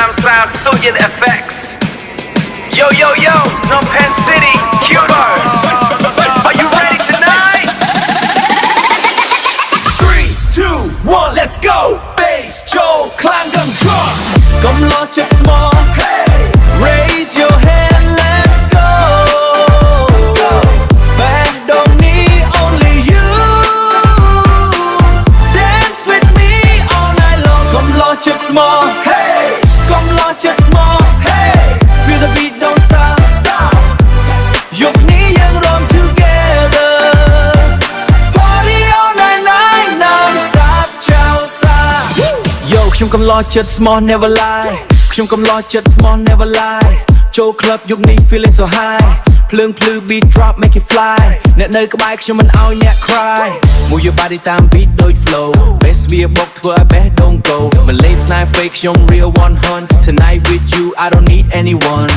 Sam Suyin FX. Yo, yo, yo, Phnom Penh City, Cuba. Are you ready tonight? 3, 2, 1, let's go. Bass, Joe, clang them drum. Come launch it small. Hey, raise your hand, let's go. Back don't need only you. Dance with me all night long. Come launch it small. Hey, come launch it small. Hey, feel the beat, don't stop. Stop. ยกนี้ยังรวม together. Party all night, night, non-stop. เจ้าซ่า Yo ខ្ញុំកំឡោះចិត្ត small never lie ខ្ញុំកំឡោះចិត្ត small never lie ចូល club យប់នេះ feeling so high ភ្លើងភ្លឺ beat drop make it fly អ្នកនៅក្បែរខ្ញុំមិនឲ្យអ្នក cry Move your body តាម beat ដូច flow Best វាបុកធ្វើឲ្យ best don't go មិនលេង snipe fake ខ្ញុំ real 100 Tonight with you I don't need anyone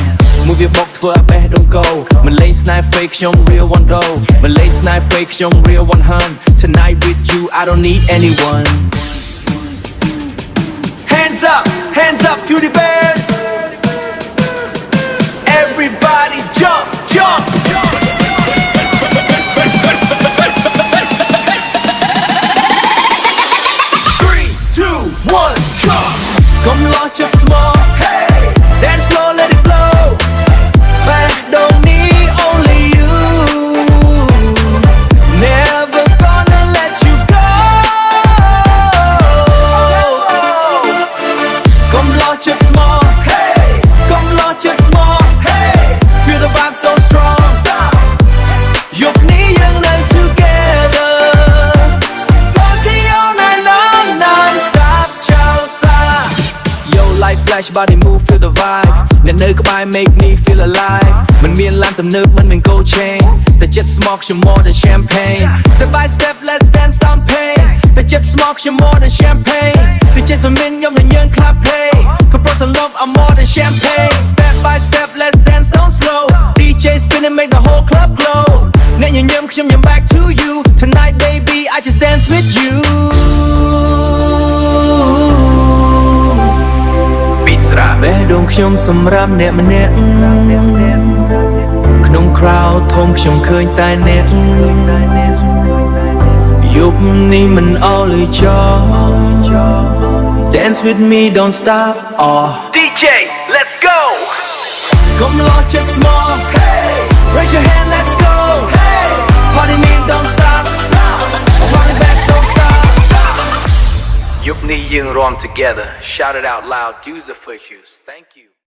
Move your buck to a bed, don't go. Malay snipe fake, shum real one do. Malay snipe fake, shum real 100. Tonight with you, I don't need anyone. Hands up, cutie bears. Everybody jump, jump. Three, two, one, jump. Come launch it small. Hey, dance floor, let it blow. But don't need only you. Never gonna let you go. Come launch it small, hey. Come launch it small, hey. Feel the vibe so strong. Stop. ยกนี้ยังเดิน together. Party all night long, non-stop. เจ้าซ่า Yo, light flash, body move, feel the vibe. អ្នកនៅក្បែរ make me feel alive មិនមានឡានទំនើបមិនមាន gold chain តែចិត្ត smoke ខ្ញុំ more than champagne Step by step let's dance down pain តែចិត្ត smoke ខ្ញុំ more than champagne តែចិត្តសមិញខ្ញុំនឹងញើន clap play កំប្រុសសន្លប់ I'm more than champagne Step by step let's dance down slow DJ spinning make the whole club glow អ្នកញញឹមខ្ញុំញ៉ាំ back to you Tonight baby I just dance with youបេះដូងខ្ញុំសម្រាប់អ្នកម្នាក់ក្នុង crowd ធំខ្ញុំឃើញតែអ្នកយប់នេះមិនអោលីចោ Dance with me don't stop DJ, let's go. Come launch it small hey raise your hand let's go hey party me don't stop party back don't stop Yup ni yung rom together. Shout it out loud. Dues are for shoes. Thank you.